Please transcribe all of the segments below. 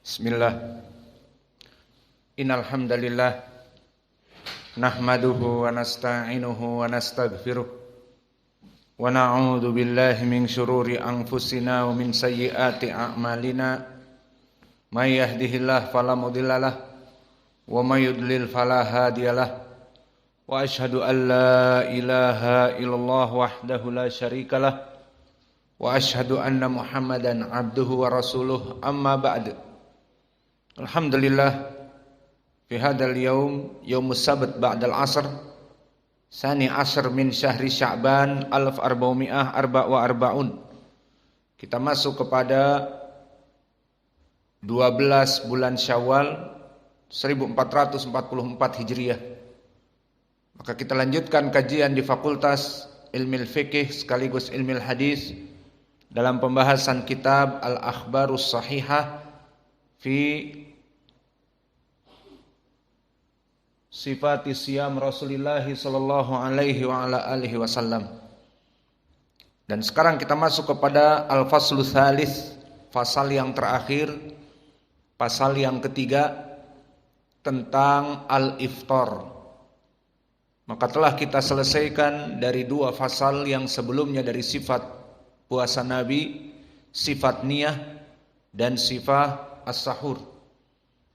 Bismillah. Innal hamdalillah nahmaduhu wa nasta'inuhu wa nastaghfiruh wa na'udzu billahi min syururi anfusina wa min sayyiati a'malina. May yahdihillahu fala mudhillalah wa may yudlil fala hadiyalah. Wa asyhadu an la ilaha illallah wahdahu la syarikalah wa asyhadu anna Muhammadan abduhu wa rasuluh. Amma ba'd. Alhamdulillah, fi hadzal yaum yaumus sabt ba'dal asr sani asr min syahri Sya'ban 1444. Kita masuk kepada 12 bulan Syawal 1444 Hijriah. Maka kita lanjutkan kajian di Fakultas Ilmu Fiqih sekaligus Ilmu Hadis dalam pembahasan kitab Al-Akhbarus Shahihah fi sifati siyam Rasulullah sallallahu alaihi wa ala alihi wasallam. Dan sekarang kita masuk kepada al-faslu tsalits, pasal yang terakhir, pasal yang ketiga tentang al-iftar. Maka telah kita selesaikan dari dua pasal yang sebelumnya dari sifat puasa Nabi, sifat niyah dan sifat as-sahur.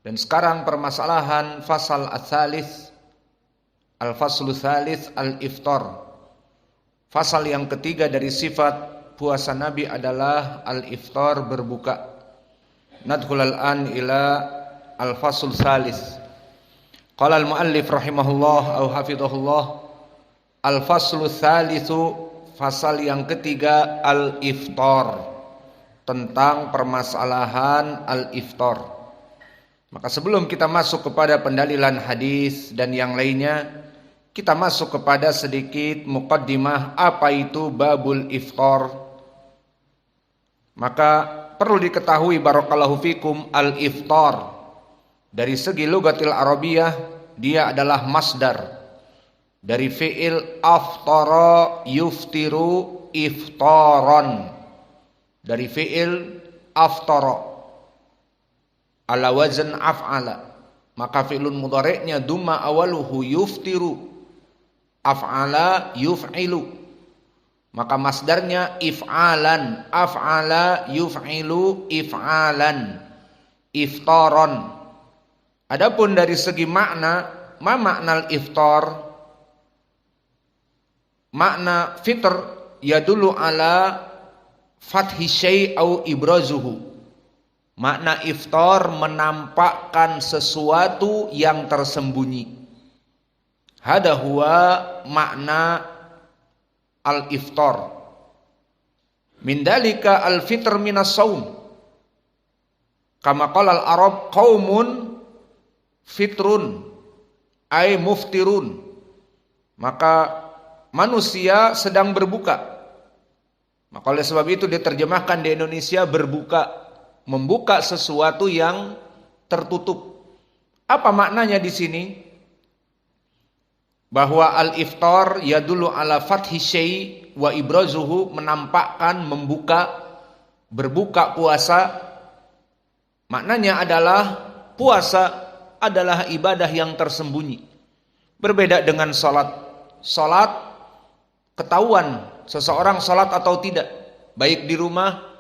Dan sekarang permasalahan fasal ats-tsalits, al-faslu tsalits al-iftar. Fasal yang ketiga dari sifat puasa Nabi adalah al-iftar, berbuka. Nadkhul al-an ila al-fasl tsalits. Qala al-muallif rahimahullah au hafizahullah, al-faslu tsalitsu, fasal yang ketiga al-iftar, tentang permasalahan al-iftar. Maka sebelum kita masuk kepada pendalilan hadis dan yang lainnya, kita masuk kepada sedikit muqaddimah apa itu babul iftar. Maka perlu diketahui barakallahu fikum, al-iftar dari segi lugatil arabiyah dia adalah masdar dari fi'il aftara yuftiru iftaran, dari fi'il aftara ala wazn af'ala. Maka fi'lun mudhari'nya dumma awaluhu yuftiru, af'ala yuf'ilu. Maka masdarnya if'alan, af'ala yuf'ilu if'alan, iftaran. Adapun dari segi makna, ma makna al-iftar? Makna fitr yadullu ala fathi syai' au ibrazuhu. Makna iftar menampakkan sesuatu yang tersembunyi. Hada huwa makna al-iftar. Min dalika al-fitr minas shaum. Kama qala al-arab qaumun fitrun ay muftirun. Maka manusia sedang berbuka. Maka oleh sebab itu diterjemahkan di Indonesia berbuka, membuka sesuatu yang tertutup. Apa maknanya di sini? Bahwa al-iftar yadullu ala fathi syai' wa ibrazuhu, menampakkan, membuka, berbuka puasa. Maknanya adalah puasa adalah ibadah yang tersembunyi. Berbeda dengan salat. Salat ketahuan seseorang salat atau tidak, baik di rumah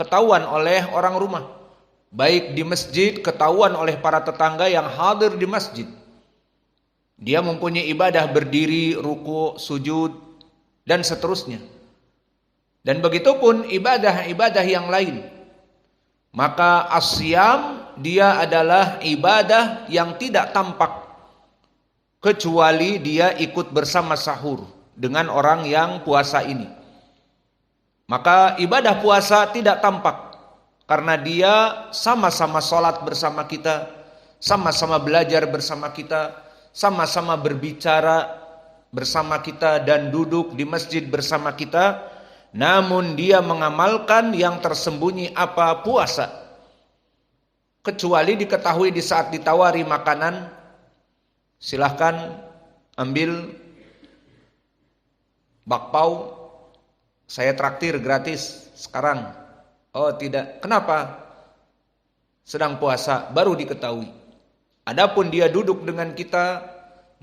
ketahuan oleh orang rumah, baik di masjid ketahuan oleh para tetangga yang hadir di masjid. Dia mempunyai ibadah berdiri, ruku, sujud, dan seterusnya. Dan begitupun ibadah-ibadah yang lain. Maka as-siyam dia adalah ibadah yang tidak tampak, kecuali dia ikut bersama sahur dengan orang yang puasa ini. Maka ibadah puasa tidak tampak, karena dia sama-sama sholat bersama kita, sama-sama belajar bersama kita, sama-sama berbicara bersama kita, dan duduk di masjid bersama kita. Namun dia mengamalkan yang tersembunyi apa? Puasa. Kecuali diketahui di saat ditawari makanan, silahkan ambil bakpao, saya traktir gratis sekarang. Oh tidak, kenapa? sedang puasa baru diketahui. Adapun dia duduk dengan kita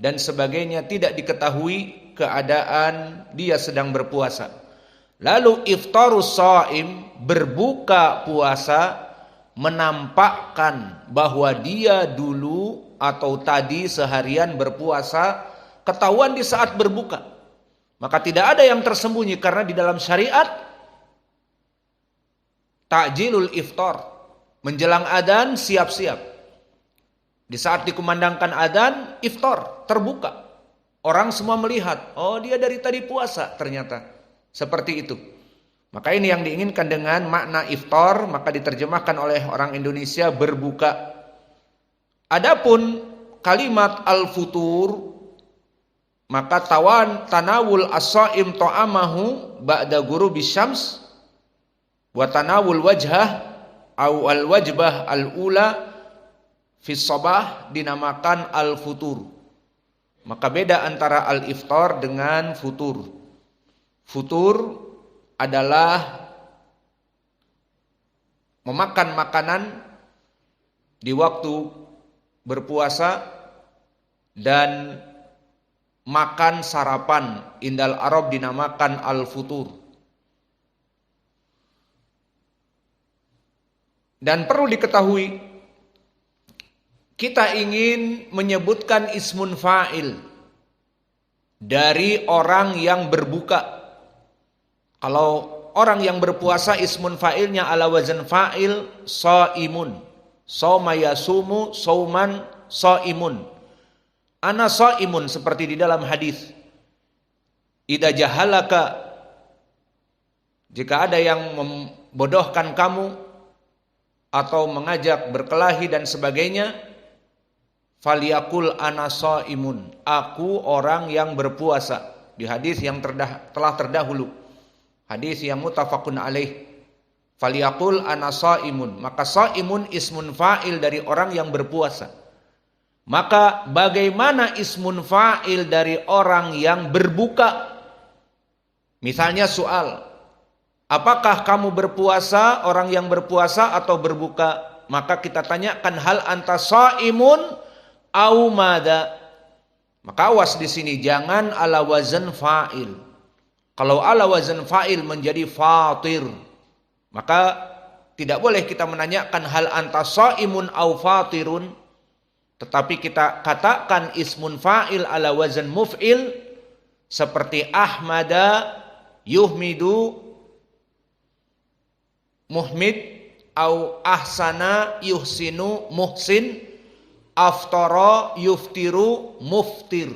dan sebagainya tidak diketahui keadaan dia sedang berpuasa. Lalu iftarus shaim, berbuka puasa, menampakkan bahwa dia dulu atau tadi seharian berpuasa, ketahuan di saat berbuka. Maka tidak ada yang tersembunyi karena di dalam syariat ta'jilul iftar, menjelang adzan siap-siap. Di saat dikumandangkan adzan, iftar, terbuka. Orang semua melihat, oh dia dari tadi puasa ternyata. Seperti itu. Maka ini yang diinginkan dengan makna iftar, maka diterjemahkan oleh orang Indonesia berbuka. Adapun kalimat al-futur, maka tanawul as-shaim ta'amahu ba'da ghurubis syams wa tanawul wajhah au al-wajbah al-ula fis sabah dinamakan al-futur. Maka beda antara al-iftar dengan futur. Futur adalah memakan makanan di waktu berpuasa dan makan sarapan, indal Arab dinamakan al-futur. Dan perlu diketahui, kita ingin menyebutkan ismun fa'il dari orang yang berbuka. Kalau orang yang berpuasa ismun fa'ilnya ala wazan fa'il shaimun. Shauma yasumu sauman shaimun. Ana shaimun seperti di dalam hadis. Idza jahalaka, jika ada yang membodohkan kamu atau mengajak berkelahi dan sebagainya, falyakul ana shaimun, aku orang yang berpuasa. Di hadis yang telah terdahulu, hadis yang muttafaqun alaih, falyakul ana shaimun, maka shaimun ismun fa'il dari orang yang berpuasa. Maka bagaimana ismun fa'il dari orang yang berbuka? Misalnya soal, apakah kamu berpuasa, orang yang berpuasa atau berbuka? Maka kita tanyakan, hal anta shaimun au mada. Maka awas di sini, jangan ala wazan fa'il. Kalau ala wazan fa'il menjadi fatir, maka tidak boleh kita menanyakan hal anta shaimun au fatirun, tetapi kita katakan ismun fa'il ala wazan muf'il, seperti ahmada yuhmidu muhmid, au ahsana yuhsinu muhsin, aftara yuftiru muftir.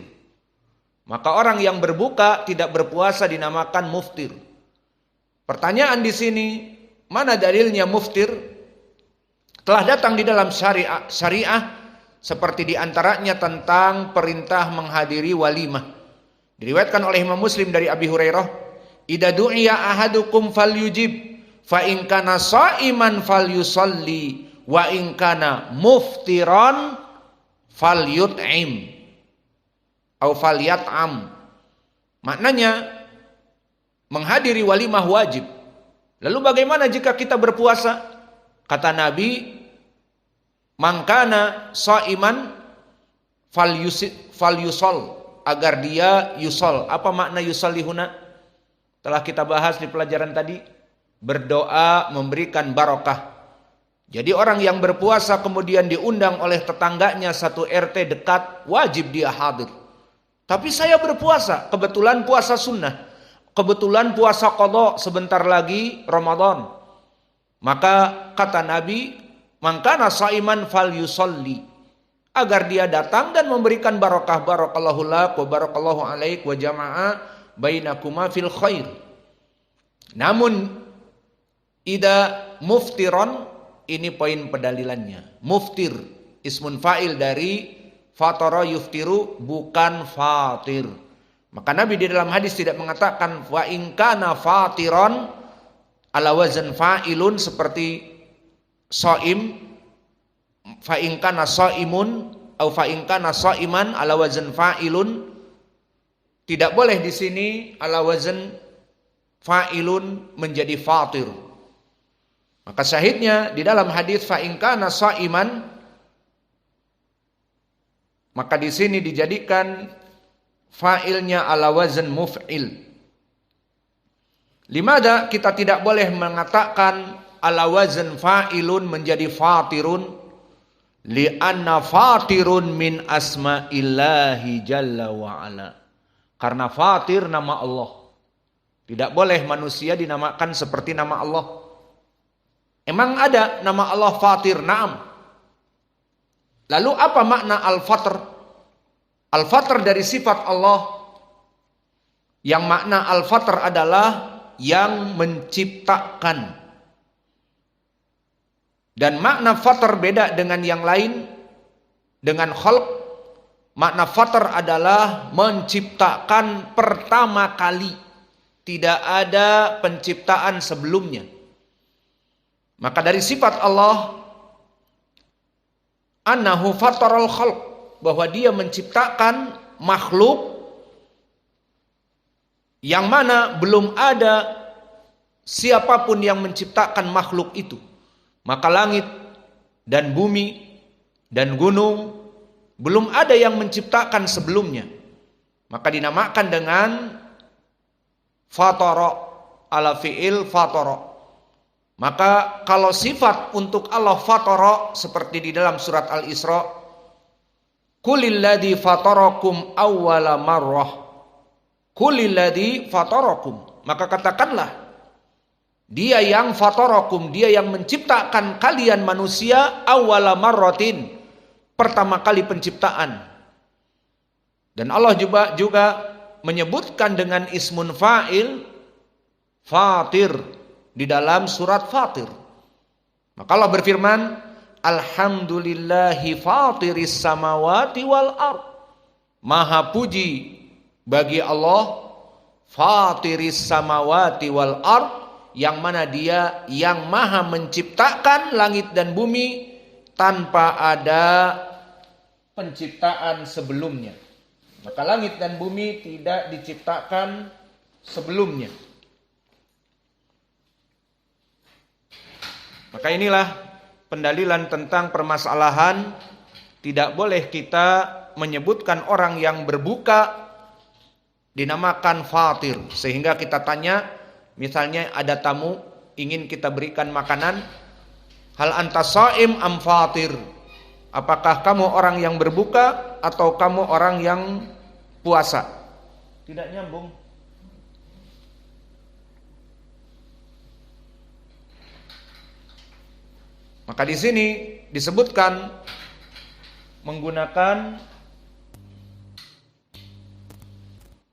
Maka orang yang berbuka tidak berpuasa dinamakan muftir. Pertanyaan di sini, mana dalilnya muftir? Telah datang di dalam syariah seperti diantaranya tentang perintah menghadiri walimah. Diriwayatkan oleh Imam Muslim dari Abi Hurairah, idza du'iya ahadukum falyujib, fa in kana shaiman falyusalli, wa in kana muftiran falyut'im atau falyat'am. Maknanya menghadiri walimah wajib. Lalu bagaimana jika kita berpuasa? Kata Nabi, mangkana shaiman falyusol, agar dia yusol. Apa makna yusallihuna? Telah kita bahas di pelajaran tadi, berdoa memberikan barokah. Jadi orang yang berpuasa kemudian diundang oleh tetangganya satu RT dekat, wajib dia hadir. Tapi saya berpuasa, kebetulan puasa sunnah, kebetulan puasa qadha, sebentar lagi Ramadan. Maka kata Nabi, mangkana shaiman falyusalli, agar dia datang dan memberikan barokah. Barakallahu lak wa barakallahu alaik wa jama'a bainakuma fil khair. Namun ida muftiron, ini poin pendalilannya. Muftir ismun fa'il dari fatara yuftiru, bukan fatir. Maka Nabi di dalam hadis tidak mengatakan wa in kana fatiron ala wazan fa'ilun seperti shaim, fa in kana shaimun atau fa in kana shaiman ala wazan fa'ilun. Tidak boleh di sini ala wazan fa'ilun menjadi fatir. Maka syahidnya di dalam hadis fa in kana shaiman, maka di sini dijadikan fa'ilnya ala wazn muf'il. Limada kita tidak boleh mengatakan ala wazn fa'ilun menjadi fatirun? Li'anna fatirun min asma'illahi jalla wa'ala. Karena fatir nama Allah. Tidak boleh manusia dinamakan seperti nama Allah. Emang ada nama Allah fatir? Naam. Lalu apa makna al-fatr? Al-fatr dari sifat Allah. Yang makna al-fatr adalah yang menciptakan. Dan makna fatr beda dengan yang lain. Dengan khalq, makna fatr adalah menciptakan pertama kali. Tidak ada penciptaan sebelumnya. Maka dari sifat Allah, annahu fataral khalq, bahwa dia menciptakan makhluk yang mana belum ada siapapun yang menciptakan makhluk itu. Maka langit dan bumi dan gunung belum ada yang menciptakan sebelumnya. Maka dinamakan dengan fatara, ala fi'il fatara. Maka kalau sifat untuk Allah fatara seperti di dalam surat Al-Isra, kulilladzi fatarakum awwala marrah, kulilladzi fatarakum, maka katakanlah dia yang fatarakum, dia yang menciptakan kalian manusia awwala marratin, pertama kali penciptaan. Dan Allah juga menyebutkan dengan ismun fa'il fatir di dalam surat Fatir. Maka Allah berfirman, alhamdulillahi fatiris samawati wal ard. Maha puji bagi Allah fatiris samawati wal ard, yang mana dia yang maha menciptakan langit dan bumi tanpa ada penciptaan sebelumnya. Maka langit dan bumi tidak diciptakan sebelumnya. Maka inilah pendalilan tentang permasalahan tidak boleh kita menyebutkan orang yang berbuka dinamakan fatir. Sehingga kita tanya, misalnya ada tamu ingin kita berikan makanan, hal anta shaim am fatir? Apakah kamu orang yang berbuka atau kamu orang yang puasa? Tidak nyambung. Maka di sini disebutkan menggunakan,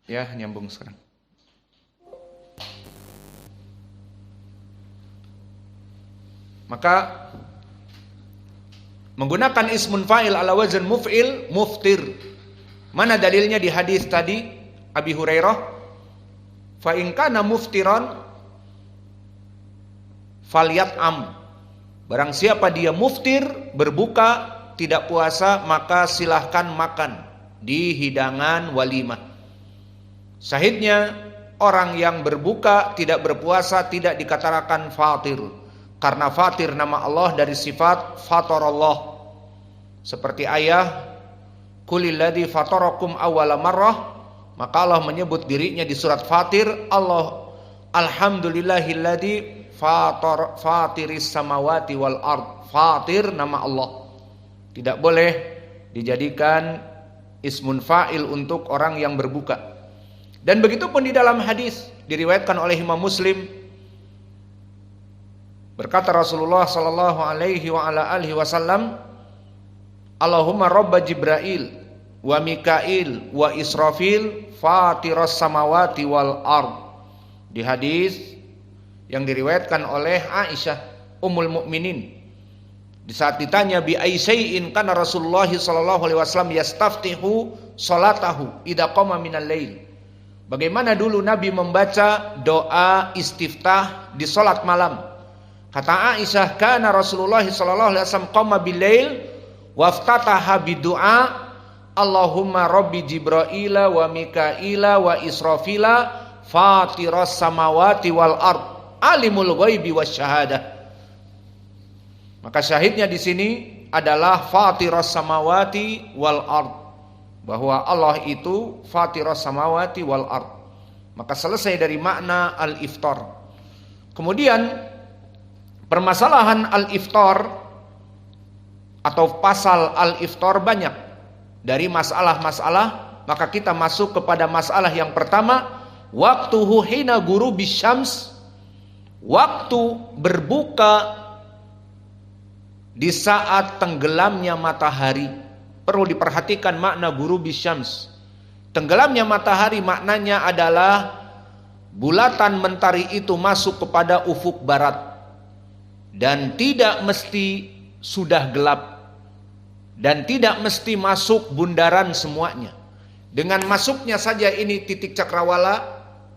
ya nyambung sekarang. Maka menggunakan ismun fa'il ala wazn muf'il muftir. Mana dalilnya di hadis tadi Abi Hurairah? Fa in kana muftiran falyat'am. Barang siapa dia muftir, berbuka, tidak puasa, maka silahkan makan di hidangan walimah. Syahidnya, orang yang berbuka, tidak berpuasa, tidak dikatakan fatir. Karena fatir nama Allah dari sifat fatarallah. Seperti ayah, kulilladzi fatarakum awwala marrah. Maka Allah menyebut dirinya di surat Fatir, Allah alhamdulillahilladzi fatiris samawati wal ard. Fatir nama Allah. Tidak boleh dijadikan ismun fa'il untuk orang yang berbuka. Dan begitu pun di dalam hadis diriwayatkan oleh Imam Muslim, berkata Rasulullah sallallahu alaihi wa ala alihi wasallam, Allahumma rabba Jibril wa Mikail wa Israfil fatiras samawati wal ard. Di hadis yang diriwayatkan oleh Aisyah Ummul Mukminin, di saat ditanya bi aisyin kana Rasulullah sallallahu alaihi wasallam yastaftihu salatahu idza qama minal lail. Bagaimana dulu Nabi membaca doa istiftah di salat malam? Kata Aisyah, kana Rasulullah sallallahu alaihi wasallam qama bil lail waftataha bidu'a Allahumma rabbi Jibril wa Mikail wa Israfil fatiras samawati wal ard alimul ghaibi wasyahadah Maka syahidnya di sini adalah fatiras samawati wal ard, bahwa Allah itu fatiras samawati wal ard. Maka selesai dari makna al-iftar. Kemudian permasalahan al-iftar atau pasal al-iftar banyak dari masalah-masalah. Maka kita masuk kepada masalah yang pertama, waktuhu hina ghurubi syams, waktu berbuka di saat tenggelamnya matahari. Perlu diperhatikan makna ghurubi syams. Tenggelamnya matahari maknanya adalah bulatan mentari itu masuk kepada ufuk barat dan tidak mesti sudah gelap dan tidak mesti masuk bundaran semuanya. Dengan masuknya saja ini titik cakrawala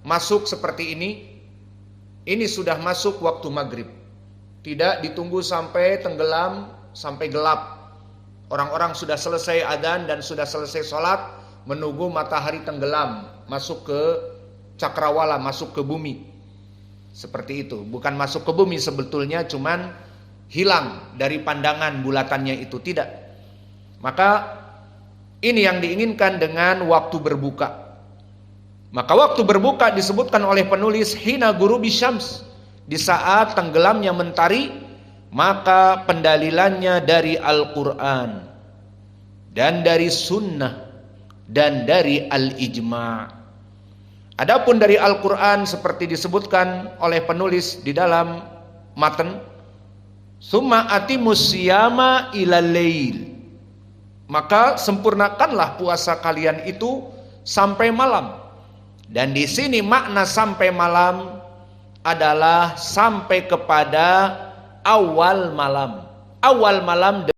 masuk seperti ini sudah masuk waktu maghrib. Tidak ditunggu sampai tenggelam, sampai gelap. Orang-orang sudah selesai adzan dan sudah selesai sholat, menunggu matahari tenggelam, masuk ke cakrawala, masuk ke bumi. Seperti itu. Bukan masuk ke bumi sebetulnya, cuman hilang dari pandangan bulatannya itu. Tidak. Maka ini yang diinginkan dengan waktu berbuka. Maka waktu berbuka disebutkan oleh penulis hina ghurubi syams, di saat tenggelamnya mentari. Maka pendalilannya dari Al-Quran dan dari sunnah dan dari al-ijma'. Adapun dari Al-Quran seperti disebutkan oleh penulis di dalam matan, summa atimus siyama ilal lail, maka sempurnakanlah puasa kalian itu sampai malam. Dan di sini makna sampai malam adalah sampai kepada awal malam. Awal malam